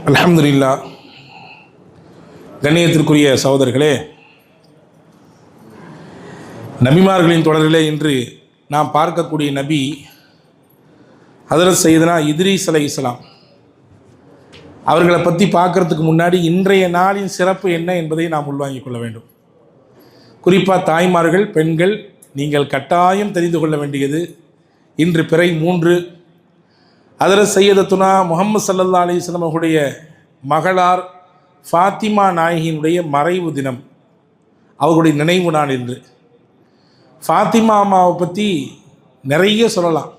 அல்ஹம்துலில்லாஹ். கண்ணியத்திற்குரிய சகோதரர்களே, நபிமார்களின் தொடரிலே இன்று நாம் பார்க்கக்கூடிய நபி ஹதரத் சையதுனா இத்ரீஸ் அலைஹிஸ்ஸலாம். அவர்களை பற்றி பார்க்கறதுக்கு முன்னாடி இன்றைய நாளின் சிறப்பு என்ன என்பதை நாம் உள்வாங்கிக் கொள்ள வேண்டும். குறிப்பாக தாய்மார்கள், பெண்கள், நீங்கள் கட்டாயம் தெரிந்து கொள்ள வேண்டியது இன்று பிறை 3 ஹதரத் சையதத்துனா முஹம்மது ஸல்லல்லாஹு அலைஹி வஸல்லம் அவர்களுடைய மகளார் ஃபாத்திமா நாயகியினுடைய மறைவு தினம், அவர்களுடைய நினைவு நாள் என்று. ஃபாத்திமா அம்மாவை பற்றி நிறைய சொல்லலாம்.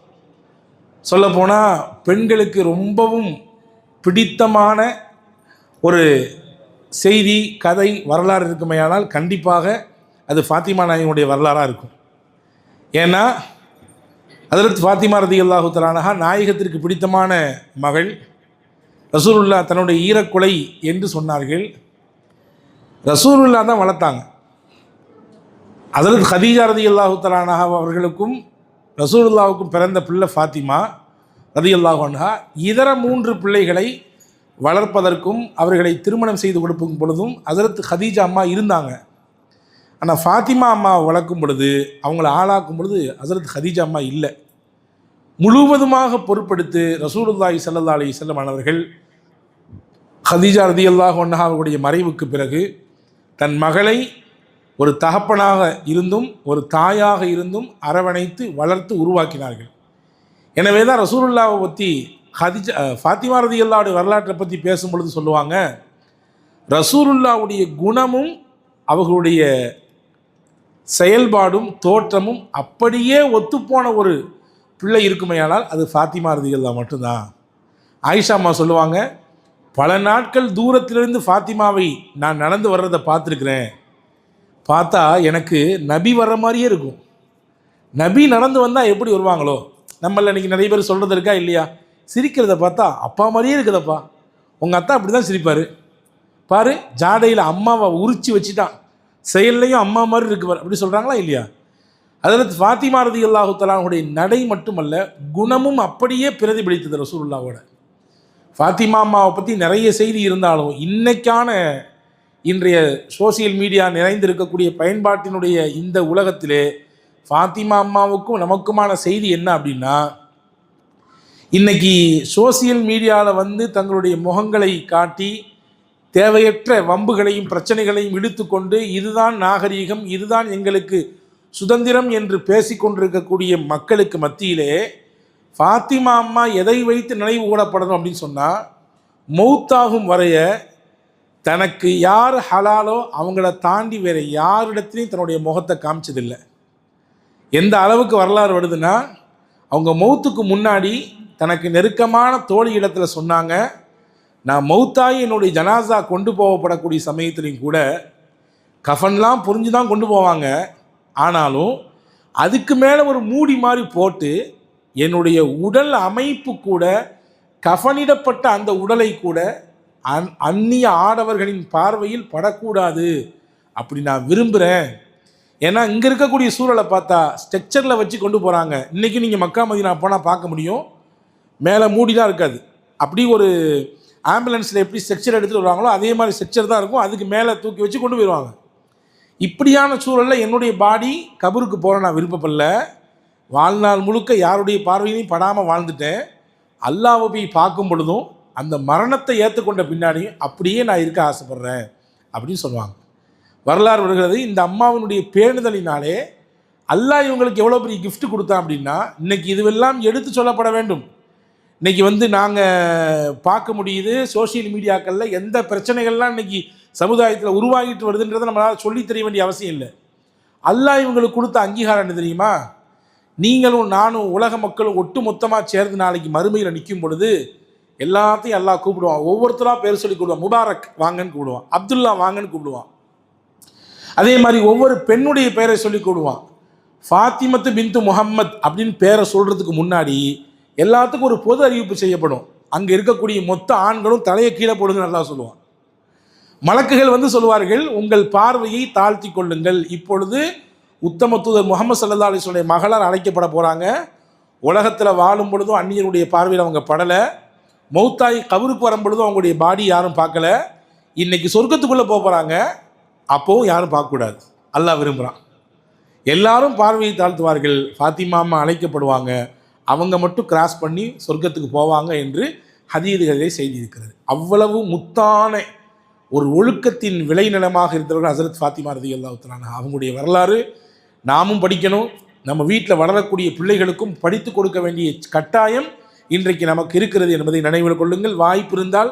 சொல்லப்போனால் பெண்களுக்கு ரொம்பவும் பிடித்தமான ஒரு செய்தி, கதை, வரலாறு இருக்குமையானால் கண்டிப்பாக அது ஃபாத்திமா நாயகியுடைய வரலாறாக இருக்கும். ஏன்னா ஹதரத் ஃபாத்திமா ரலியல்லாஹு தஆலா அன்ஹா நாயகத்திற்கு பிடித்தமான மகள். ரசூலுல்லாஹ் தன்னுடைய ஈரக்குலை என்று சொன்னார்கள். ரசூலுல்லாஹ் தான் வளர்த்தாங்க. ஹதரத் ஹதீஜா ரலியல்லாஹு தஆலா அன்ஹா அவர்களுக்கும் ரசூலுல்லாஹுக்கும் பிறந்த பிள்ளை ஃபாத்திமா ரலியல்லாஹு அன்ஹா. இதர 3 பிள்ளைகளை வளர்ப்பதற்கும் அவர்களை திருமணம் செய்து கொடுக்கும் பொழுதும் ஹதரத் ஹதீஜா அம்மா இருந்தாங்க. ஆனால் ஃபாத்திமா அம்மாவை வளர்க்கும் பொழுது, அவங்கள ஆளாக்கும் பொழுது ஹதரத் ஹதீஜா அம்மா இல்லை. முழுவதுமாக பொறுப்படுத்தி ரசூலுல்லாஹி ஸல்லல்லாஹு அலைஹி வஸல்லம் அவர்கள் ஹதீஜா ரலியல்லாஹு அன்ஹா அவர்களுடைய மறைவுக்கு பிறகு தன் மகளை ஒரு தகப்பனாக இருந்தும் ஒரு தாயாக இருந்தும் அரவணைத்து வளர்த்து உருவாக்கினார்கள். எனவே தான் ரசூலுல்லாஹை பற்றி ஃபாத்திமா ரலியல்லாஹு வரலாற்றை பற்றி பேசும் பொழுது சொல்லுவாங்க, ரசூலுல்லாஹுடைய குணமும் அவர்களுடைய செயல்பாடும் தோற்றமும் அப்படியே ஒத்துப்போன ஒரு பிள்ளை இருக்குமையானால் அது ஃபாத்திமா ரலியல்லாஹு மட்டும்தான். ஆயிஷா அம்மா சொல்லுவாங்க, பல நாட்கள் தூரத்திலிருந்து ஃபாத்திமாவை நான் நடந்து வர்றதை பார்த்துருக்குறேன். பார்த்தா எனக்கு நபி வர்ற மாதிரியே இருக்கும். நபி நடந்து வந்தால் எப்படி வருவாங்களோ, நம்மள இன்றைக்கி நிறைய பேர் சொல்கிறது இருக்கா இல்லையா? சிரிக்கிறத பார்த்தா அப்பா மாதிரியே இருக்குதப்பா, உங்கள் அத்தா அப்படி தான் சிரிப்பார் பாரு, ஜாடையில் அம்மாவை உரிச்சு வச்சுட்டான், செயல்லையும் அம்மா மாதிரி இருக்குவார், அப்படி சொல்கிறாங்களா இல்லையா? ஹதரத் ஃபாத்திமா ரலியல்லாஹு தஆலா அன்ஹுடைய நடை மட்டுமல்ல, குணமும் அப்படியே பிரதிபலித்தது ரசூலுல்லாஹோட. ஃபாத்திமா அம்மாவை பற்றி நிறைய செய்தி இருந்தாலும் இன்றைய சோசியல் மீடியா நிறைந்திருக்கக்கூடிய பயன்பாட்டினுடைய இந்த உலகத்திலே ஃபாத்திமா அம்மாவுக்கும் நமக்குமான செய்தி என்ன அப்படின்னா, இன்றைக்கி சோசியல் மீடியாவில் தங்களுடைய முகங்களை காட்டி தேவையற்ற வம்புகளையும் பிரச்சனைகளையும் இழுத்து கொண்டு இதுதான் நாகரீகம், இதுதான் எங்களுக்கு சுதந்திரம் என்று பேசிக்கொண்டிருக்கக்கூடிய மக்களுக்கு மத்தியிலே ஃபாத்திமா அம்மா எதை வைத்து நினைவு கூடப்படணும் அப்படின்னு சொன்னால், மௌத்தாகும் வரைய தனக்கு யார் ஹலாலோ அவங்கள தாண்டி வேறு யாரிடத்துலையும் தன்னுடைய முகத்தை காமிச்சதில்லை. எந்த அளவுக்கு வரலாறு வருதுன்னா, அவங்க மௌத்துக்கு முன்னாடி தனக்கு நெருக்கமான தோழி இடத்துல சொன்னாங்க, நான் மௌத்தாகி என்னுடைய ஜனாசா கொண்டு போகப்படக்கூடிய சமயத்துலையும் கூட கஃன்லாம் புரிஞ்சு தான் கொண்டு போவாங்க. ஆனாலும் அதுக்கு மேலே ஒரு மூடி மாதிரி போட்டு என்னுடைய உடல் அமைப்பு கூட, கஃனிடப்பட்ட அந்த உடலை கூட அந்நிய ஆடவர்களின் பார்வையில் படக்கூடாது, அப்படி நான் விரும்புகிறேன். ஏன்னா இங்கே இருக்கக்கூடிய சூழலை பார்த்தா ஸ்ட்ரக்சரில் வச்சு கொண்டு போகிறாங்க. இன்றைக்கி நீங்கள் மக்கா மதீனா போனால் பார்க்க முடியும், மேலே மூடி தான் இருக்காது. அப்படி ஒரு ஆம்புலன்ஸில் எப்படி ஸ்ட்ரக்சர் எடுத்துகிட்டு வருவாங்களோ அதே மாதிரி ஸ்ட்ரக்சர் தான் இருக்கும், அதுக்கு மேலே தூக்கி வச்சு கொண்டு போயிடுவாங்க. இப்படியான சூழலில் என்னுடைய பாடி கபருக்கு போகிற நான் விருப்பப்படல. வாழ்நாள் முழுக்க யாருடைய பார்வையிலையும் படாமல் வாழ்ந்துட்டேன். அல்லாஹ்வை போய் பார்க்கும் பொழுதும் அந்த மரணத்தை ஏற்றுக்கொண்ட பின்னாடியும் அப்படியே நான் இருக்க ஆசைப்பட்றேன் அப்படின்னு சொல்லுவாங்க. வரலாறு வருகிறது, இந்த அம்மாவினுடைய பேணுதலினாலே அல்லாஹ் இவங்களுக்கு எவ்வளோ பெரிய கிஃப்ட் கொடுத்தான் அப்படின்னா, இன்றைக்கி இதுவெல்லாம் எடுத்து சொல்லப்பட வேண்டும். இன்றைக்கி நாங்கள் பார்க்க முடியுது சோசியல் மீடியாக்களில் எந்த பிரச்சனைகள்லாம் இன்றைக்கி சமுதாயத்தில் உருவாகிட்டு வருதுன்றதை நம்மளால் சொல்லி தெரிய வேண்டிய அவசியம் இல்லை. அல்லாஹ் இவங்களுக்கு கொடுத்த அங்கீகாரம் என்ன தெரியுமா? நீங்களும் நானும் உலக மக்களும் ஒட்டு மொத்தமாக சேர்ந்து நாளைக்கு மறுமையில் நிற்கும் பொழுது எல்லாத்தையும் அல்லாஹ் கூப்பிடுவான். ஒவ்வொருத்தராக பேர் சொல்லி கூப்பிடுவான். முபாரக் வாங்கன்னு கூப்பிடுவான், அப்துல்லா வாங்கன்னு கூப்பிடுவான். அதே மாதிரி ஒவ்வொரு பெண்ணுடைய பெயரை சொல்லி கூப்பிடுவான். ஃபாத்திமத்து பின்து முஹம்மத் அப்படின்னு பேரை சொல்கிறதுக்கு முன்னாடி எல்லாத்துக்கும் ஒரு பொது அறிவிப்பு செய்யப்படும். அங்கே இருக்கக்கூடிய மொத்த ஆண்களும் தலையை கீழே போடுங்க நல்லா சொல்லுவான். மலக்குகள் சொல்லுவார்கள், உங்கள் பார்வையை தாழ்த்தி கொள்ளுங்கள், இப்பொழுது உத்தம தூதர் முஹம்மது ஸல்லல்லாஹு அலைஹி வஸல்லம் மகளார் அழைக்கப்பட போகிறாங்க, உலகத்தில் வாழும் பொழுதும் அந்நியருடைய பார்வையில் அவங்க படலை, மௌத்தாயி கபருக்கு வரும் பொழுதும் அவங்களுடைய பாடி யாரும் பார்க்கல. இன்னைக்கு சொர்க்கத்துக்குள்ளே போகிறாங்க, அப்போவும் யாரும் பார்க்கக்கூடாது. அல்லாஹ் விரும்புகிறான். எல்லாரும் பார்வையை தாழ்த்துவார்கள், ஃபாத்திமா அம்மா அழைக்கப்படுவாங்க, அவங்க மட்டும் கிராஸ் பண்ணி சொர்க்கத்துக்கு போவாங்க என்று ஹதீதுகளிலே செய்தி இருக்கிறது. அவ்வளவு முத்தான ஒரு ஒழுக்கத்தின் விளைநிலமாக இருந்தவர்கள் ஹஸரத் ஃபாத்திமா ரலியல்லாஹு தஆலா. அவங்களுடைய வரலாறு நாமும் படிக்கணும், நம்ம வீட்டில் வளரக்கூடிய பிள்ளைகளுக்கும் படித்து கொடுக்க வேண்டிய கட்டாயம் இன்றைக்கு நமக்கு இருக்கிறது என்பதை நினைவில் கொள்ளுங்கள். வாய்ப்பு இருந்தால்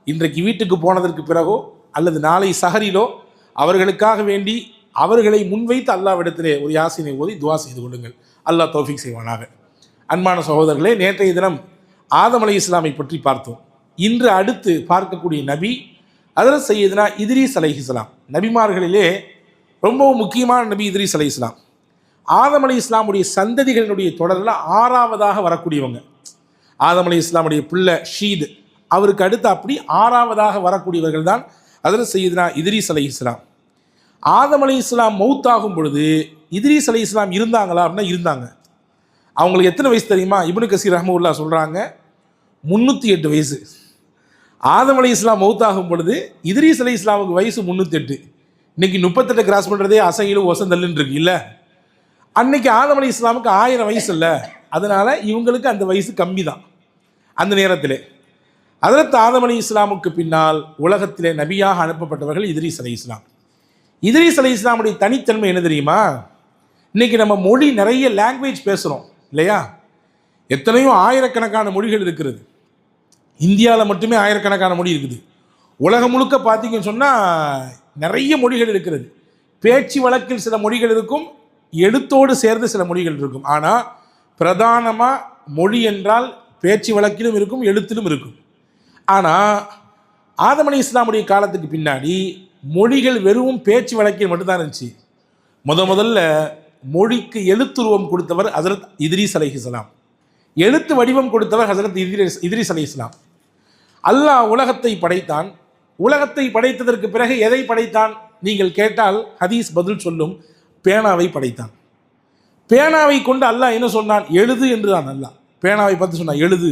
இன்றைக்கு வீட்டுக்கு போனதற்கு பிறகோ அல்லது நாளை சஹரிலோ அவர்களுக்காக வேண்டி அவர்களை முன்வைத்து அல்லாஹ்விடத்திலே ஒரு யாசினை ஓதி துவா செய்து கொள்ளுங்கள். அல்லாஹ் தௌஃபீக் செய்வானாக. அன்பான சகோதரர்களே, நேற்றைய தினம் ஆதம் அலைஹிஸ்ஸலாமை பற்றி பார்த்தோம். இன்று அடுத்து பார்க்கக்கூடிய நபி ஹஜ்ரத் சையதுனா இத்ரீஸ் அலைஹிஸ்ஸலாம். நபிமார்களிலே ரொம்பவும் முக்கியமான நபி இத்ரீஸ் அலைஹிஸ்ஸலாம். ஆதம் அலைஹிஸ்ஸலாமுடைய சந்ததிகளினுடைய தொடரில் 6ஆவதாக வரக்கூடியவங்க. ஆதம் அலைஹிஸ்ஸலாமுடைய பிள்ளை ஷீத், அவருக்கு அடுத்து அப்படி 6ஆவதாக வரக்கூடியவர்கள் தான் ஹஜ்ரத் சையதுனா இத்ரீஸ் அலைஹிஸ்ஸலாம். ஆதம் அலைஹிஸ்ஸலாம் மௌத்தாகும் பொழுது இத்ரீஸ் அலைஹிஸ்ஸலாம் இருந்தாங்களா அப்படின்னா இருந்தாங்க. அவங்களுக்கு எத்தனை வயசு தெரியுமா? இப்னு கசீர் ரஹ்மத்துல்லாஹ் சொல்கிறாங்க 308 வயசு. ஆதம் அலைஹிஸ்ஸலாம் மௌத்தாகும் பொழுது இத்ரீஸ் அலைஹிஸ்ஸலாமுக்கு வயசு 308. இன்னைக்கு 38 கிராஸ் பண்ணுறதே அசையிலும் ஒசந்தல்லுன்னு இருக்கு இல்லை. அன்னைக்கு ஆதம் அலைஹிஸ்ஸலாமுக்கு 1000 வயசு இல்லை, அதனால் இவங்களுக்கு அந்த வயசு கம்மி தான். அந்த நேரத்தில் ஹஜ்ரத் ஆதம் அலைஹிஸ்ஸலாமுக்கு பின்னால் உலகத்திலே நபியாக அனுப்பப்பட்டவர்கள் இத்ரீஸ் அலைஹிஸ்ஸலாம். இத்ரீஸ் அலைஹிஸ்ஸலாமுடைய தனித்தன்மை என்ன தெரியுமா? இன்றைக்கி நம்ம மொழி நிறைய லாங்குவேஜ் பேசுகிறோம் இல்லையா? எத்தனையோ ஆயிரக்கணக்கான மொழிகள் இருக்கிறது. இந்தியாவில் மட்டுமே ஆயிரக்கணக்கான மொழி இருக்குது. உலகம் முழுக்க பார்த்தீங்கன்னு சொன்னால் நிறைய மொழிகள் இருக்கிறது. பேச்சு வழக்கில் சில மொழிகள் இருக்கும், எழுத்தோடு சேர்ந்து சில மொழிகள் இருக்கும். ஆனால் பிரதானமாக மொழி என்றால் பேச்சு வழக்கிலும் இருக்கும், எழுத்திலும் இருக்கும். ஆனால் ஆதம் அலைஹிஸ்ஸலாமுடைய காலத்துக்கு பின்னாடி மொழிகள் வெறும் பேச்சு வழக்கில் மட்டும்தான் இருந்துச்சு. முதல்ல மொழிக்கு எழுத்துருவம் கொடுத்தவர் ஹஜ்ரத் இத்ரீஸ் அலைஹிஸ்ஸலாம். எழுத்து வடிவம் கொடுத்தவர் ஹஜ்ரத் இத்ரீஸ் அலைஹிஸ்ஸலாம். அல்லாஹ் உலகத்தை படைத்தான். உலகத்தை படைத்ததற்கு பிறகு எதை படைத்தான் நீங்கள் கேட்டால் ஹதீஸ் பதில் சொல்லும், பேனாவை படைத்தான். பேனாவை கொண்டு அல்லாஹ் என்ன சொன்னான்? எழுது என்று தான். அல்லாஹ் பேனாவை பார்த்து சொன்னான் எழுது.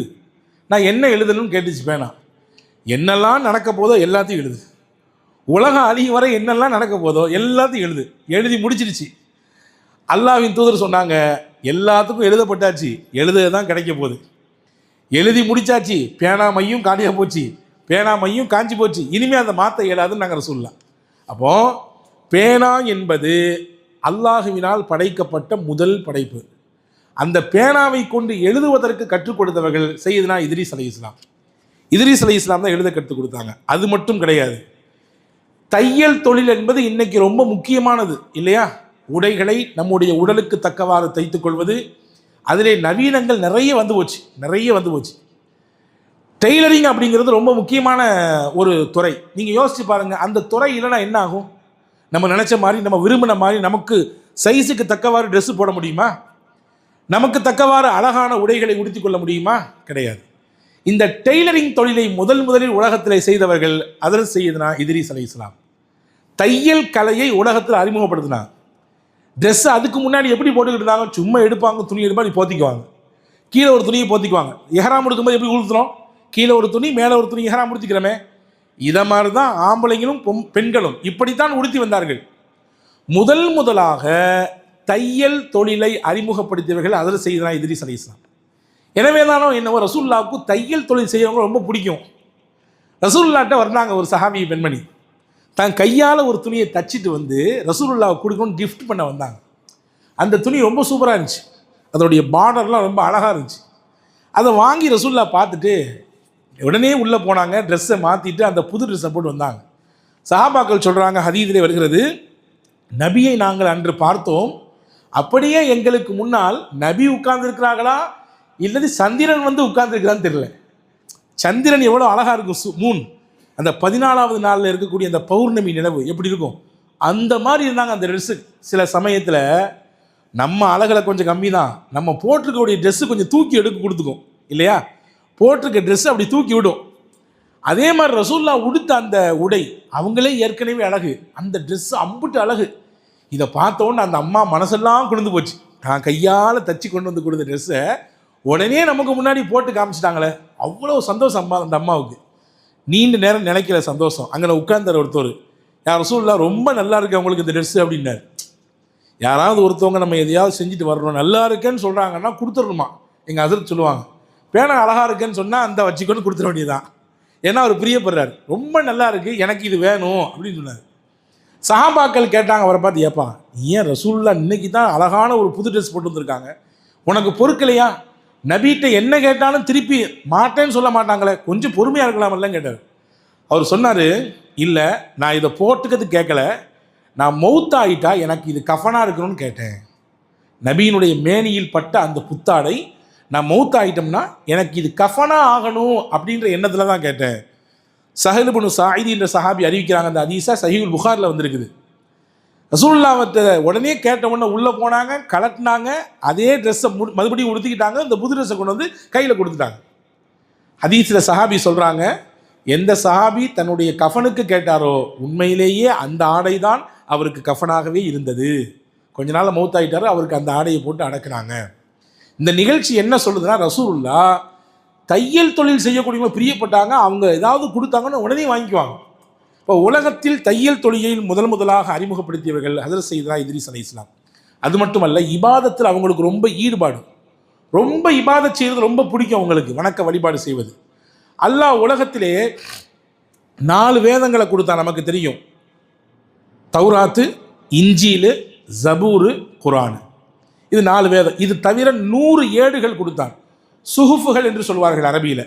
நான் என்ன எழுதணும்னு கேட்டுச்சு பேனா. என்னெல்லாம் நடக்க போதோ எல்லாத்தையும் எழுது. உலகம் அழியும் வரை என்னெல்லாம் நடக்க போதோ எல்லாத்தையும் எழுது. எழுதி முடிச்சிருச்சு. அல்லாஹ்வின் தூதர் சொன்னாங்க, எல்லாத்துக்கும் எழுதப்பட்டாச்சு, எழுத தான் கிடைக்க போகுது. எழுதி முடிச்சாச்சு, பேனா மையும் காலியாக போச்சு, பேனா மையும் காஞ்சி போச்சு, இனிமேல் அந்த மாற்ற இயலாதுன்னு நாங்கள் சொல்லலாம். அப்போது பேனா என்பது அல்லாஹுவினால் படைக்கப்பட்ட முதல் படைப்பு. அந்த பேனாவை கொண்டு எழுதுவதற்கு கற்றுக் கொடுத்தவர்கள் சையதுனா இத்ரீஸ் அலைஹிஸ்ஸலாம். இத்ரீஸ் அலைஹிஸ்ஸலாம் தான் எழுத கற்றுக் கொடுத்தாங்க. அது மட்டும் கிடையாது, தையல் தொழில் என்பது இன்னைக்கு ரொம்ப முக்கியமானது இல்லையா? உடைகளை நம்முடைய உடலுக்கு தக்கவாறு தைத்து கொள்வது, அதிலே நவீனங்கள் நிறைய வந்து போச்சு. டெய்லரிங் அப்படிங்கிறது ரொம்ப முக்கியமான ஒரு துறை. நீங்கள் யோசிச்சு பாருங்கள், அந்த துறை இல்லைன்னா என்ன ஆகும்? நம்ம நினச்ச மாதிரி, நம்ம விரும்பின மாதிரி நமக்கு சைஸுக்கு தக்கவாறு ட்ரெஸ்ஸு போட முடியுமா? நமக்கு தக்கவாறு அழகான உடைகளை உடுத்தி கொள்ள முடியுமா? கிடையாது. இந்த டெய்லரிங் தொழிலை முதலில் உலகத்தில் செய்தவர்கள் ஹஜ்ரத் சையதுனா இத்ரீஸ் அலைஹிஸ்ஸலாம். தையல் கலையை உலகத்தில் அறிமுகப்படுத்தினாங்க. ட்ரெஸ்ஸு அதுக்கு முன்னாடி எப்படி போட்டுக்கிட்டு இருந்தாங்க? சும்மா எடுப்பாங்க, துணி எடுப்பாங்க, போத்திக்குவாங்க, கீழே ஒரு துணியை போத்திக்குவாங்க. எஹ்ராம் எடுக்கும்போது எப்படி உடுத்துறோம்? கீழே ஒரு துணி, மேலே ஒரு துணி, எஹ்ராம் உடுத்திக்கிறோமே. இதை மாதிரி தான் ஆம்பளைங்களும் பெண்களும் இப்படித்தான் உடுத்தி வந்தார்கள். முதலாக தையல் தொழிலை அறிமுகப்படுத்தியவர்கள் ஹஜ்ரத் சையதுனா இத்ரீஸ் அலைஹிஸ்ஸலாம். எனவே தானோ என்னவோ ரசூலுல்லாஹ்வுக்கு தையல் தொழில் செய்யறவங்க ரொம்ப பிடிக்கும். ரசூலுல்லாஹ்ட்ட வந்தாங்க ஒரு சஹாபி பெண்மணி, தன் கையால் ஒரு துணியை தச்சிட்டு வந்து ரசூலுல்லாஹ்வுக்கு கொடுக்கணும்னு கிஃப்ட் பண்ண வந்தாங்க. அந்த துணி ரொம்ப சூப்பராக இருந்துச்சு, அதனுடைய பார்டர்லாம் ரொம்ப அழகாக இருந்துச்சு. அதை வாங்கி ரசூலுல்லாஹ் பார்த்துட்டு உடனே உள்ளே போனாங்க, ட்ரெஸ்ஸை மாற்றிட்டு அந்த புது ட்ரெஸ்ஸை போட்டு வந்தாங்க. சஹாபாக்கள் சொல்கிறாங்க, ஹதீஸிலே வருகிறது, நபியை நாங்கள் அன்று பார்த்தோம், அப்படியே எங்களுக்கு முன்னால் நபி உட்கார்ந்துருக்கிறார்களா இல்லது சந்திரன் வந்து உட்கார்ந்துருக்கிறான்னு தெரியல. சந்திரன் எவ்வளோ அழகாக இருக்கும், மூன் அந்த 14வது நாளில் இருக்கக்கூடிய அந்த பௌர்ணமி நிலவு எப்படி இருக்கும், அந்த மாதிரி இருந்தாங்க அந்த ட்ரெஸ்ஸு. சில சமயத்தில் நம்ம அழகில் கொஞ்சம் கம்மி தான், நம்ம போட்டிருக்கக்கூடிய ட்ரெஸ்ஸு கொஞ்சம் தூக்கி எடுக்க கொடுத்துக்கும் இல்லையா? போட்டிருக்க ட்ரெஸ்ஸு அப்படி தூக்கி விடும். அதே மாதிரி ரசூலுல்லாஹ் உடுத்த அந்த உடை அவங்களே ஏற்கனவே அழகு, அந்த ட்ரெஸ்ஸு அம்புட்டு அழகு. இதை பார்த்தோன்னு அந்த அம்மா மனசெல்லாம் குளிர்ந்து போச்சு. நான் கையால் தச்சு கொண்டு வந்து கொடுத்த ட்ரெஸ்ஸை உடனே நமக்கு முன்னாடி போட்டு காமிச்சிட்டாங்களே, அவ்வளோ சந்தோஷம் அந்த அம்மாவுக்கு. நீண்ட நேரம் நினைக்கல சந்தோஷம். அங்கே உட்கார்ந்தார் ஒருத்தர், யார் ரசூலுல்லாஹ் ரொம்ப நல்லா இருக்கு அவங்களுக்கு இந்த ட்ரெஸ்ஸு அப்படின்னாரு. யாராவது ஒருத்தவங்க நம்ம எதையாவது செஞ்சுட்டு வரணும், நல்லா இருக்கேன்னு சொல்கிறாங்கன்னா கொடுத்துடணுமா. எங்கள் ஹஸரத் சொல்லுவாங்க, பேனா அழகாக இருக்குன்னு சொன்னால் அந்த வச்சுக்கொண்டு கொடுத்துட வேண்டியதுதான். ஏன்னா அவர் பிரியப்படுறாரு, ரொம்ப நல்லா இருக்குது எனக்கு இது வேணும் அப்படின்னு சொன்னார். சஹாபாக்கள் கேட்டாங்க அவரை பார்த்து, ஏப்பா ஏன் ரசூலுல்லாஹ் இன்னைக்கு தான் அழகான ஒரு புது ட்ரெஸ் போட்டு வந்திருக்காங்க, உனக்கு பொறுக்கலையா? நபிகிட்ட என்ன கேட்டாலும் திருப்பி மாட்டேன்னு சொல்ல மாட்டாங்களே, கொஞ்சம் பொறுமையாக இருக்கலாமல்லாம் கேட்டார். அவர் சொன்னார், இல்லை நான் இதை போட்டுக்கிறது கேட்கல, நான் மௌத்தாயிட்டா எனக்கு இது கஃபனாக இருக்கணும்னு கேட்டேன். நபியினுடைய மேனியில் பட்ட அந்த புத்தாடை நான் மௌத்தாயிட்டோம்னா எனக்கு இது கஃபனா ஆகணும் அப்படின்ற எண்ணத்தில் தான் கேட்டேன். சஹல் இப்னு சாயித் என்ற சஹாபி அறிவிக்கிறாங்க, அந்த ஹதீஸா சஹீஹுல் புகாரில் வந்திருக்குது. ரசூலுல்லாஹ்விட்ட உடனே கேட்ட உடனே உள்ளே போனாங்க, கலட்டினாங்க, அதே ட்ரெஸ்ஸை மறுபடியும் உடுத்திக்கிட்டாங்க, இந்த புது ட்ரெஸ்ஸை கொண்டு வந்து கையில் கொடுத்துட்டாங்க. ஹதீஸில் சஹாபி சொல்கிறாங்க, எந்த சஹாபி தன்னுடைய கஃபனுக்கு கேட்டாரோ உண்மையிலேயே அந்த ஆடை தான் அவருக்கு கஃபனாகவே இருந்தது. கொஞ்ச நாள் மௌத்தாயிட்டாரோ அவருக்கு அந்த ஆடையை போட்டு அடக்குனாங்க. இந்த நிகழ்ச்சி என்ன சொல்லுதுன்னா, ரசூலுல்லாஹ் தையல் தொழில் செய்யக்கூடியவங்க பிரியப்பட்டாங்க, அவங்க ஏதாவது கொடுத்தாங்கன்னு உடனே வாங்கிக்குவாங்க. இப்போ உலகத்தில் தையல் தொழிலை முதலாக அறிமுகப்படுத்தியவர்கள் ஹஸரத் சையதுனா இத்ரீஸ் அலைஹிஸ்ஸலாம். அது மட்டுமல்ல, இபாதத்தில் அவங்களுக்கு ரொம்ப ஈடுபாடு, ரொம்ப இபாதத் செய்வது ரொம்ப பிடிக்கும் அவங்களுக்கு, வணக்க வழிபாடு செய்வது. அல்லாஹ் உலகத்திலே 4 வேதங்களை கொடுத்தா நமக்கு தெரியும், தௌராத்து, இன்ஜீலு, ஜபூரு, குர்ஆன். இது 4 வேதம். இது தவிர 100 ஏடுகள் கொடுத்தான், சுஹுஃபுகள் என்று சொல்வார்கள் அரபியில்.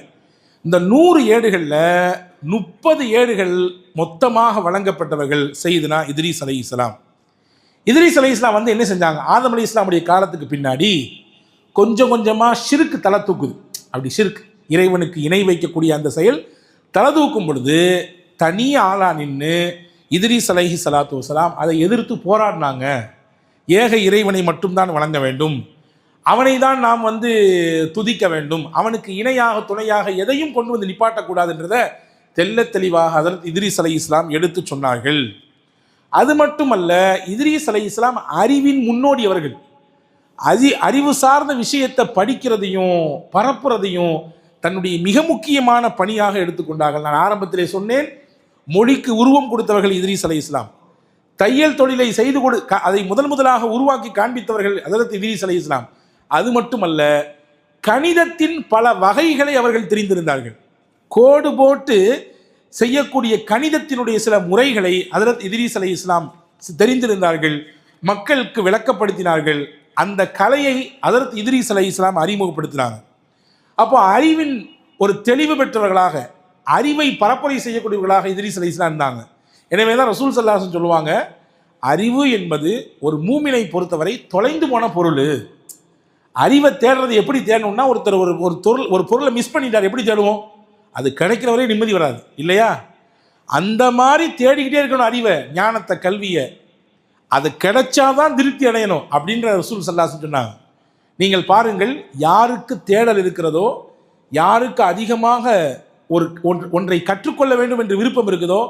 இந்த 100 ஏடுகளில் 30 ஏடுகள் மொத்தமாக வழங்கப்பட்டவர்கள் சையதுனா இத்ரீஸ் அலைஹிஸ்ஸலாம். இத்ரீஸ் அலைஹிஸ்ஸலாம் வந்து என்ன செஞ்சாங்க, ஆதம் அலைஹிஸ்ஸலாமுடைய காலத்துக்கு பின்னாடி கொஞ்சம் கொஞ்சமாக ஷிர்க் தலை தூக்குது. அப்படி ஷிர்க், இறைவனுக்கு இணை வைக்கக்கூடிய அந்த செயல் தலை தூக்கும் பொழுது தனி ஆளா நின்று இத்ரீஸ் அலைஹி ஸலாத்து வஸலாம் அதை எதிர்த்து போராடினாங்க. ஏக இறைவனை மட்டும்தான் வணங்க வேண்டும், அவனை தான் நாம் வந்து துதிக்க வேண்டும், அவனுக்கு இணையாக துணையாக எதையும் கொண்டு வந்து நிப்பாட்டக்கூடாதுன்றதை தெல்ல தெளிவாக ஹஸரத் இத்ரீஸ் அலைஹிஸ்ஸலாம் எடுத்து சொன்னார்கள். அது மட்டுமல்ல, இத்ரீஸ் அலைஹிஸ்ஸலாம் அறிவின் முன்னோடி அவர்கள். அறிவு சார்ந்த விஷயத்தை படிக்கிறதையும் பரப்புறதையும் தன்னுடைய மிக முக்கியமான பணியாக எடுத்துக்கொண்டார்கள். நான் ஆரம்பத்திலே சொன்னேன், மொழிக்கு உருவம் கொடுத்தவர்கள் இத்ரீஸ் அலைஹிஸ்ஸலாம். தையல் தொழிலை செய்து அதை முதலாக உருவாக்கி காண்பித்தவர்கள் ஹஸரத் இத்ரீஸ் அலைஹிஸ்ஸலாம். அது மட்டுமல்ல, கணிதத்தின் பல வகைகளை அவர்கள் தெரிந்திருந்தார்கள். கோடு போட்டு செய்யக்கூடிய கணிதத்தினுடைய சில முறைகளை ஹஸரத் இத்ரீஸ் அலைஹிஸ்ஸலாம் தெரிந்திருந்தார்கள், மக்களுக்கு விளக்கப்படுத்தினார்கள். அந்த கலையை ஹஸரத் இத்ரீஸ் அலைஹிஸ்ஸலாம் அறிமுகப்படுத்தினாங்க. அப்போ அறிவின் ஒரு தெளிவு பெற்றவர்களாக, அறிவை பரப்புரை செய்யக்கூடியவர்களாக இத்ரீஸ் அலைஹிஸ்ஸலாம் இருந்தாங்க. எனவே தான் ரசூல் ஸல்லல்லாஹு அலைஹி வஸல்லம் சொல்லுவாங்க, அறிவு என்பது ஒரு மூமினை பொறுத்தவரை தொலைந்து போன பொருள். அறிவை தேடுறது எப்படி தேடணும்னா, ஒருத்தர் ஒரு பொருளை மிஸ் பண்ணிட்டார், எப்படி தேடுவோம்? அது கிடைக்கிற வரை நிம்மதி வராது இல்லையா? அந்த மாதிரி தேடிக்கிட்டே இருக்கணும் அறிவை, ஞானத்தை, கல்வியை. அது கிடைச்சாதான் திருப்தி அடையணும் அப்படின்ற ரசூல் ஸல்லல்லாஹு அலைஹி வஸல்லம் சொன்னாங்க. நீங்கள் பாருங்கள், யாருக்கு தேடல் இருக்கிறதோ, யாருக்கு அதிகமாக ஒன்றை கற்றுக்கொள்ள வேண்டும் என்று விருப்பம் இருக்குதோ,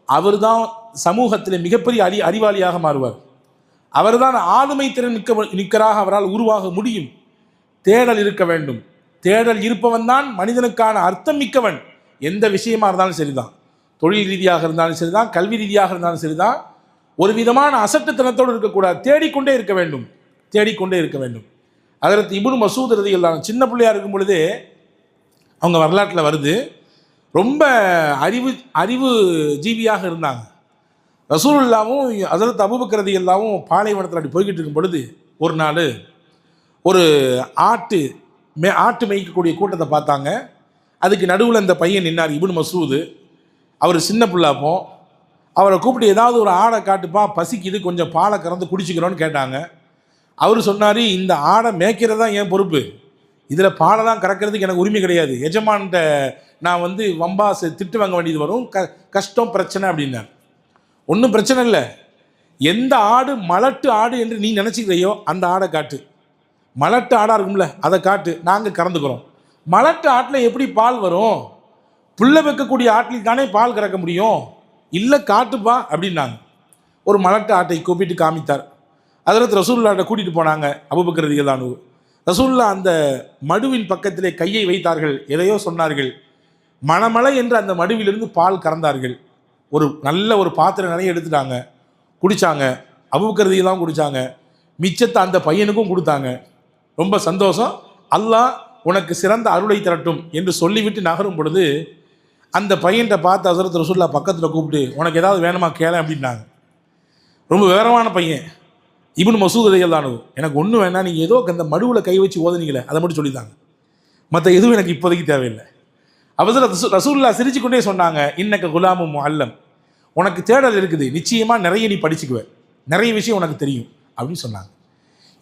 அவர்தான் சமூகத்தில் மிகப்பெரிய அறிவாளியாக மாறுவார். அவர்தான் ஆளுமை திறன் மிக்கராக அவரால் உருவாக முடியும். தேடல் இருக்க வேண்டும். தேடல் இருப்பவன் தான் மனிதனுக்கான அர்த்தம் மிக்கவன். எந்த விஷயமா இருந்தாலும் சரிதான், தொழில் ரீதியாக இருந்தாலும் சரிதான், கல்வி ரீதியாக இருந்தாலும் சரிதான், ஒரு விதமான அசட்டுத்தனத்தோடு இருக்கக்கூடாது, தேடிக்கொண்டே இருக்க வேண்டும், தேடிக்கொண்டே இருக்க வேண்டும். ஹஜ்ரத் இப்னு மசூத் ரலியல்லாஹு அன்ஹு சின்ன பிள்ளையாக இருக்கும் பொழுதே அவங்க வரலாற்றில் வருது, ரொம்ப அறிவு ஜீவியாக இருந்தாங்க. ரசூலுல்லாவும் ஹஜ்ரத் அபூபக்கர் ரலியல்லாஹு பாலைவனத்தில் அப்படி போய்கிட்டு இருக்கும் பொழுது ஒரு நாள் ஒரு ஆட்டு மேய்க்கக்கூடிய கூட்டத்தை பார்த்தாங்க. அதுக்கு நடுவில் இந்த பையன் நின்னார், இப்னு மசூது. அவர் சின்ன பிள்ளாப்போ. அவரை கூப்பிட்டு ஏதாவது ஒரு ஆடை காட்டுப்பா, பசிக்குது, கொஞ்சம் பாலை கறந்து குடிச்சிக்கிறோன்னு கேட்டாங்க. அவர் சொன்னார், இந்த ஆடை மேய்க்கிறது தான் என் பொறுப்பு, இதில் பாலை தான் கறக்கிறதுக்கு எனக்கு உரிமை கிடையாது, எஜமான்கிட்ட நான் வந்து வம்பாசு திட்டு வாங்க வேண்டியது வரும், கஷ்டம் பிரச்சனை அப்படின்னார். ஒன்றும் பிரச்சனை இல்லை, எந்த ஆடு மலட்டு ஆடு என்று நீ நினச்சிக்கிறையோ அந்த ஆடை காட்டு, மலட்டு ஆடாக இருக்கும்ல அதை காட்டு, நாங்கள் கறந்துக்கிறோம். மலட்டு ஆட்டில் எப்படி பால் வரும்? புல்லை வைக்கக்கூடிய ஆட்டில் தானே பால் கறக்க முடியும், இல்லை காட்டுப்பா அப்படின்னாங்க. ஒரு மலட்டு ஆட்டை கூப்பிட்டு காமித்தார். ஹஜ்ரத் ரசூலுல்லாஹ்ட்ட கூட்டிகிட்டு போனாங்க அபூபக்கர் ரலியல்லாஹு அன்ஹு. ரசூலுல்லாஹ் அந்த மடுவின் பக்கத்திலே கையை வைத்தார்கள், எதையோ சொன்னார்கள். மணமலை என்று அந்த மடுவிலிருந்து பால் கறந்தார்கள். ஒரு நல்ல ஒரு பாத்திரம் நிறைய எடுத்துட்டாங்க, குடித்தாங்க. அபூபக்கர் ரலியல்லாஹு குடித்தாங்க, மிச்சத்தை அந்த பையனுக்கும் கொடுத்தாங்க. ரொம்ப சந்தோஷம், அல்லாஹ் உனக்கு சிறந்த அருளை தரட்டும் என்று சொல்லிவிட்டு நகரும் பொழுது அந்த பையன்கிட்ட பார்த்து ஹஜ்ரத் ரசூலுல்லாஹ் பக்கத்தில் கூப்பிட்டு உனக்கு ஏதாவது வேணுமா கேள அப்படின்னாங்க. ரொம்ப விவரமான பையன் இப்னு மசூத் ரலியல்லாஹு அன்ஹு. எனக்கு ஒன்றும் வேணாம், நீங்கள் ஏதோ அந்த மடுவில் கை வச்சு ஓதுனீங்களே அதை மட்டும் சொல்லித்தாங்க, மற்ற எதுவும் எனக்கு இப்போதைக்கு தேவையில்லை. ஹஜ்ரத் ரசூலுல்லாஹ் சிரிச்சு கொண்டே சொன்னாங்க, இன்னக்க குலாமும் முஅல்லம், உனக்கு தேடல் இருக்குது, நிச்சயமாக நிறைய நீ படிச்சுக்குவே, நிறைய விஷயம் உனக்கு தெரியும் அப்படின்னு சொன்னாங்க.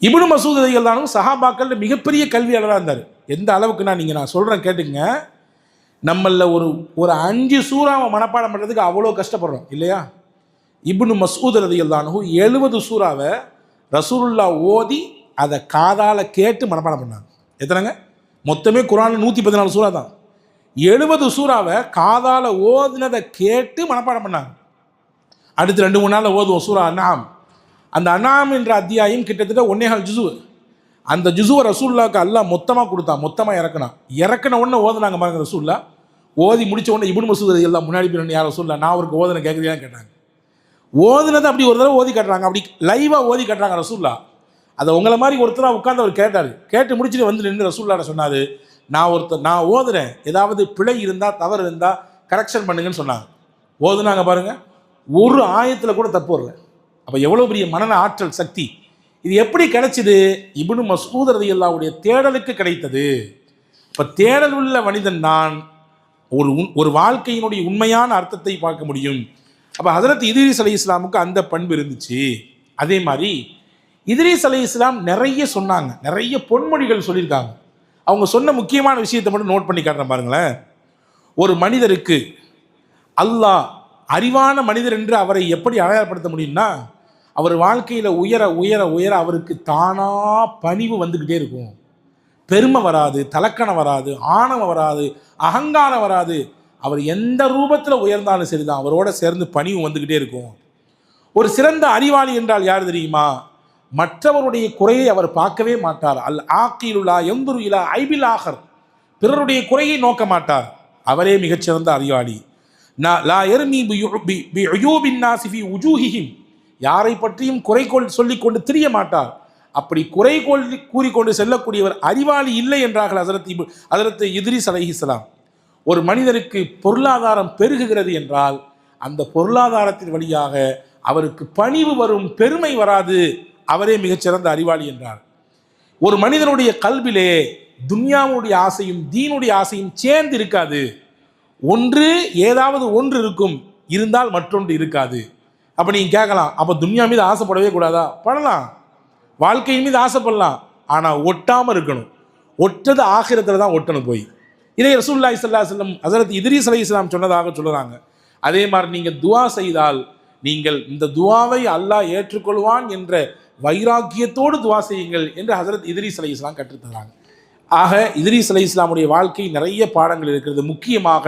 இப்னு மசூத் ரலியல்லாஹு அன்ஹு சஹாபாக்கள் மிகப்பெரிய கல்வியாளராக இருந்தார். எந்த அளவுக்குன்னா நான் சொல்கிறேன் கேட்டுங்க, நம்மள ஒரு 5 சூறாவை மனப்பாடம் பண்ணுறதுக்கு அவ்வளோ கஷ்டப்படுறோம் இல்லையா? இப்னு மஸ்ஊத் ரலியல்லாஹு அன்ஹு 70 சூறாவை ரசூலுல்லாஹ் ஓதி அதை காதால் கேட்டு மனப்பாடம் பண்ணாங்க. எத்தனைங்க? மொத்தமே குர்ஆனில் 114 சூறா தான். 70 சூறாவை காதால் ஓதினதை கேட்டு மனப்பாடம் பண்ணாங்க. அடுத்து 2-3 நாளில் ஓதுவோம் சூரா அன்ஆம். அந்த அன்ஆம் என்ற அத்தியாயம் கிட்டத்தட்ட 1.25 ஜுஸு. அந்த ஜுஸுவை ரசூலுல்லாஹ்க்கு அல்லாஹ் மொத்தமாக கொடுத்தான், மொத்தமாக இறக்குன உடனே ஓதுனாங்க பாருங்க. ரசூலுல்லாஹ் ஓதி முடிச்ச உடனே இப்னு மஸ்ஊத் ரலியல்லாஹு முன்னாடி போய் யார் ரசூலுல்லாஹ் நான் அவருக்கு ஓதுன கேட்குறீங்கன்னு கேட்டாங்க. ஓதுனதை அப்படி ஒரு தடவை ஓதி காட்டுறாங்க, அப்படி லைவாக ஓதி காட்டுறாங்க ரசூலுல்லாஹ். அதை உங்களை மாதிரி ஒருத்தராக உட்காந்து அவர் கேட்டார். கேட்டு முடிச்சுட்டு வந்து நின்று ரசூலுல்லாஹ் சொன்னார், நான் ஓதுறேன், ஏதாவது பிழை இருந்தால் தவறு இருந்தால் கரெக்ஷன் பண்ணுங்கன்னு சொன்னாங்க. ஓதுனாங்க பாருங்கள், ஒரு ஆயத்தில் கூட தப்பு வரல. அப்போ எவ்வளோ பெரிய மனன ஆற்றல் சக்தி! இது எப்படி கிடைச்சிது? இப்னு மஸ்ஊத் ரலியல்லாஹுடைய தேடலுக்கு கிடைத்தது. இப்போ தேடல் உள்ள மனிதன் தான் ஒரு வாழ்க்கையினுடைய உண்மையான அர்த்தத்தை பார்க்க முடியும். அப்போ ஹஜ்ரத் இத்ரீஸ் அலைஹிஸ்ஸலாமுக்கு அந்த பண்பு இருந்துச்சு. அதே மாதிரி இத்ரீஸ் அலைஹிஸ்ஸலாம் நிறைய சொன்னாங்க, நிறைய பொன்மொழிகள் சொல்லியிருக்காங்க. அவங்க சொன்ன முக்கியமான விஷயத்தை மட்டும் நோட் பண்ணி காட்டுறேன் பாருங்களேன். ஒரு மனிதருக்கு அல்லாஹ் அறிவான மனிதர் என்று அவரை எப்படி அடையாளப்படுத்த முடியும்னா, அவர் வாழ்க்கையில் உயர உயர உயர அவருக்கு தானாக பணிவு வந்துக்கிட்டே இருக்கும். பெருமை வராது, தலக்கணம் வராது, ஆணவம் வராது, அகங்காரம் வராது. அவர் எந்த ரூபத்தில் உயர்ந்தாலும் சரிதான், அவரோட சேர்ந்து பணிவு வந்துக்கிட்டே இருக்கும். ஒரு சிறந்த அறிவாளி என்றால் யார் தெரியுமா? மற்றவருடைய குறையை அவர் பார்க்கவே மாட்டார். அல் ஆக்கிலுலா எந்துரு இலா ஐபில் ஆகர், பிறருடைய குறையை நோக்க மாட்டார். அவரே மிகச்சிறந்த அறிவாளி. லா எர்மி பி உயூபின் நாஸி ஃபீ உஜூஹிஹிம், யாரை பற்றியும் குறை சொல்லிக்கொண்டு திரிய மாட்டார். அப்படி குறை கூறிக்கொண்டு செல்லக்கூடியவர் அறிவாளி இல்லை என்றார்கள் ஹஜ்ரத் இத்ரீஸ் அலைஹிஸ்ஸலாம். ஒரு மனிதருக்கு பொருளாதாரம் பெருகுகிறது என்றால் அந்த பொருளாதாரத்தின் வழியாக அவருக்கு பணிவு வரும், பெருமை வராது. அவரே மிகச்சிறந்த அறிவாளி என்றார். ஒரு மனிதனுடைய கல்விலே துன்யாவுடைய ஆசையும் தீனுடைய ஆசையும் சேர்ந்து இருக்காது. ஒன்று ஏதாவது ஒன்று இருக்கும், இருந்தால் மற்றொன்று இருக்காது. அப்போ நீங்கள் கேட்கலாம், அப்போ துன்யா மீது ஆசைப்படவே கூடாதா? படலாம், வாழ்க்கையின் மீது ஆசைப்படலாம், ஆனால் ஒட்டாமல் இருக்கணும். ஒற்றது ஆகிரத்தில் தான் ஒட்டணும் போய். இதை ரசூலுல்லாஹி ஸல்லல்லாஹு அலைஹி வஸல்லம் ஹஜ்ரத் இத்ரீஸ் அலைஹிஸ்ஸலாம் சொன்னதாக சொல்லுறாங்க. அதே மாதிரி நீங்கள் துவா செய்தால் நீங்கள் இந்த துவாவை அல்லாஹ் ஏற்றுக்கொள்வான் என்ற வைராக்கியத்தோடு துவா செய்யுங்கள் என்று ஹஜ்ரத் இத்ரீஸ் அலைஹிஸ்ஸலாம் கற்றுத்தராங்க. ஆக இத்ரீஸ் அலைஹிஸ்ஸலாமுடைய வாழ்க்கை நிறைய பாடங்கள் இருக்கிறது. முக்கியமாக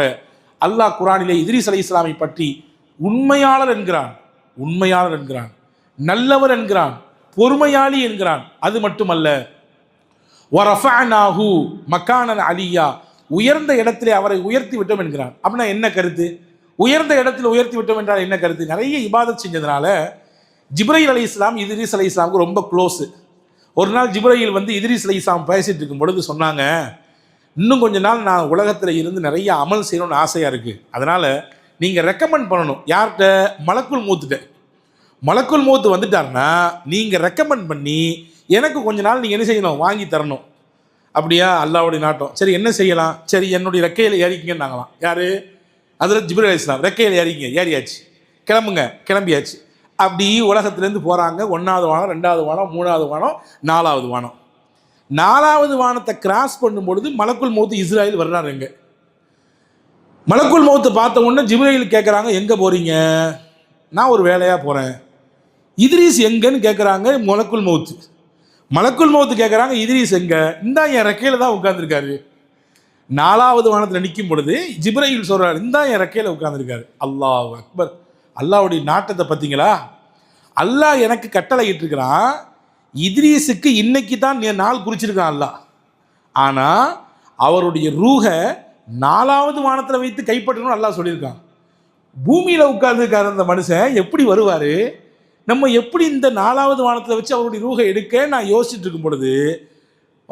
அல்லாஹ் குர்ஆனிலே இத்ரீஸ் அலைஹிஸ்ஸலாமை பற்றி உண்மையாளர் என்கிறான், நல்லவர் என்கிறான், பொறுமையாளி என்கிறான். அது மட்டுமல்ல, வரஃபஅனாஹு மகானன் அலியா, உயர்ந்த இடத்திலே அவரை உயர்த்தி விட்டோம் என்கிறான். அப்படின்னா என்ன கருத்து? உயர்ந்த இடத்தில் உயர்த்தி விட்டோம் என்றால் என்ன கருத்து? நிறைய இபாதத் செஞ்சதுனால ஜிப்ரீல் அலைஹிஸ்ஸலாம் இத்ரீஸ் அலைஹிஸ்ஸலாமுக்கு ரொம்ப க்ளோஸு. ஒரு நாள் ஜிப்ரீல் வந்து இத்ரீஸ் அலைஹிஸ்ஸலாம் பேசிட்டு இருக்கும் பொழுது சொன்னாங்க, இன்னும் கொஞ்ச நாள் நான் உலகத்தில் இருந்து நிறைய அமல் செய்யணும்னு ஆசையாக இருக்குது, அதனால் நீங்கள் ரெக்கமெண்ட் பண்ணணும். யார்கிட்ட? மலக்குல் மௌத்துட்ட. மலக்குல் மௌத்து வந்துட்டார்னா நீங்கள் ரெக்கமெண்ட் பண்ணி எனக்கு கொஞ்ச நாள் நீங்கள் என்ன செய்யணும்? வாங்கி தரணும். அப்படியா? அல்லாஹ்வுடைய நாட்டம். சரி, என்ன செய்யலாம்? சரி, என்னுடைய ரெக்கையில் ஏறிக்கிங்கன்னாங்களாம். யார்? ஹஜ்ரத் ஜிப்ரீல் அலைஹிஸ்ஸலாம். ரெக்கையில் ஏறிக்கிங்க. ஏறியாச்சு. கிளம்புங்க. கிளம்பியாச்சு. அப்படி உலகத்துலேருந்து போகிறாங்க. 1வது வானம், 2வது வானம், 3வது வானம், 4வது வானம். 4வது வானத்தை கிராஸ் பண்ணும்பொழுது மலக்குல் மௌத்து இஸ்ராயில் வர்றாரு. எங்கே? மலக்குல் மௌத்தை பார்த்த உடனே ஜிப்ரீல் கேட்குறாங்க, எங்கே போகிறீங்க? நான் ஒரு வேலையாக போகிறேன். இத்ரீஸ் எங்கன்னு கேட்குறாங்க மலக்குல் மௌத்து. மலக்குல் மௌத்து கேட்குறாங்க, இத்ரீஸ் எங்கே? இந்தா என் ரெக்கையில் தான் உட்காந்துருக்காரு. 4வது வானத்தில் நிற்கும் பொழுது ஜிப்ரீல் சொல்கிறார், இந்தா என் ரெக்கையில் உட்காந்துருக்காரு. அல்லாஹ் அக்பர்! அல்லாஹ்வுடைய நாட்டத்தை பார்த்தீங்களா? அல்லாஹ் எனக்கு கட்டளை இட்டிருக்கிறான், இத்ரீஸுக்கு இன்னைக்கு தான் நாள் குறிச்சிருக்கான் அல்லாஹ். ஆனால் அவருடைய ரூஹ 4வது வானத்தில் வைத்து கைப்பற்றணும்னு அல்லாஹ் சொல்லியிருக்கான். பூமியில் உட்கார்ந்துருக்காரு அந்த மனுஷன், எப்படி வருவார்? நம்ம எப்படி இந்த 4வது வானத்தில் வச்சு அவருடைய ரூஹை எடுக்க நான் யோசிச்சுட்டு இருக்கும் பொழுது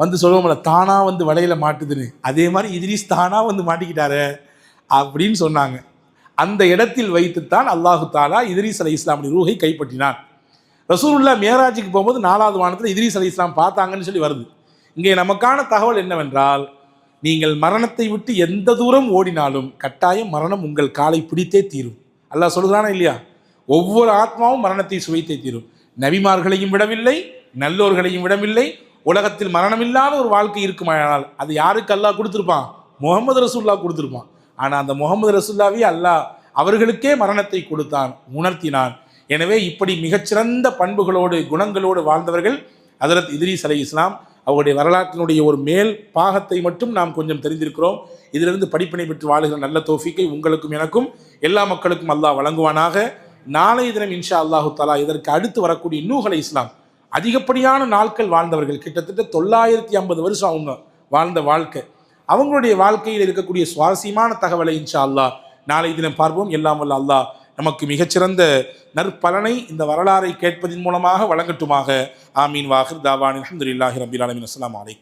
வந்து சொல்லுவோம்ல, தானாக வந்து வலையில் மாட்டுதுன்னு, அதே மாதிரி இத்ரீஸ் தானாக வந்து மாட்டிக்கிட்டாரு அப்படின்னு சொன்னாங்க. அந்த இடத்தில் வைத்துத்தான் அல்லாஹு தாலா இத்ரீஸ் அலைஹிஸ்ஸலாமுடைய ரூஹை கைப்பற்றினான். ரசூலுல்லாஹ் மேராஜுக்கு போகும்போது 4வது வானத்தில் இத்ரீஸ் அலைஹிஸ்ஸலாம் பார்த்தாங்கன்னு சொல்லி வருது. இங்கே நமக்கான தகவல் என்னவென்றால், நீங்கள் மரணத்தை விட்டு எந்த தூரம் ஓடினாலும் கட்டாயம் மரணம் உங்கள் காலை பிடித்தே தீரும். அல்லாஹ் சொல்கிறானா இல்லையா? ஒவ்வொரு ஆத்மாவும் மரணத்தை சுவைத்தே தீரும். நபிமார்களையும் விடவில்லை, நல்லோர்களையும் விடவில்லை. உலகத்தில் மரணமில்லாத ஒரு வாழ்க்கை இருக்குமானால் அது யாருக்கு அல்லாஹ் கொடுத்துருப்பான்? முகமது ரசூலுல்லாஹ் கொடுத்துருப்பான். ஆனால் அந்த முகமது ரசூலுல்லாஹ்வே அல்லாஹ் அவர்களுக்கே மரணத்தை கொடுத்தான், உணர்த்தினான். எனவே இப்படி மிகச்சிறந்த பண்புகளோடு குணங்களோடு வாழ்ந்தவர்கள் ஹஜ்ரத் இத்ரீஸ் அலைஹிஸ்ஸலாம். அவருடைய வரலாற்றினுடைய ஒரு மேல் பாகத்தை மட்டும் நாம் கொஞ்சம் தெரிந்திருக்கிறோம். இதிலிருந்து படிப்பினை பெற்று வாழுகிற நல்ல தௌஃபீக்கை உங்களுக்கும் எனக்கும் எல்லா மக்களுக்கும் அல்லாஹ் வழங்குவானாக. நாளைய தினம் இன்ஷா அல்லாஹு தஆலா இதற்கு அடுத்து வரக்கூடிய நூஹ் அலைஹிஸ்ஸலாம் அதிகப்படியான நாட்கள் வாழ்ந்தவர்கள், கிட்டத்தட்ட 950 வருஷம் அவங்க வாழ்ந்த வாழ்க்கை. அவங்களுடைய வாழ்க்கையில் இருக்கக்கூடிய சுவாரஸ்யமான தகவலை இன்ஷா அல்லாஹ் நாளைய தினம் பார்ப்போம். எல்லாம் வல்ல அல்லாஹ் நமக்கு மிகச்சிறந்த நற்பலனை இந்த வரலாறை கேட்பதன் மூலமாக வழங்கட்டுமாக. ஆமீன். வாஹிர் தாவானில் அல்ஹம்துலில்லாஹி ரப்பில் ஆலமீன். அஸ்ஸலாமு அலைக்கும்.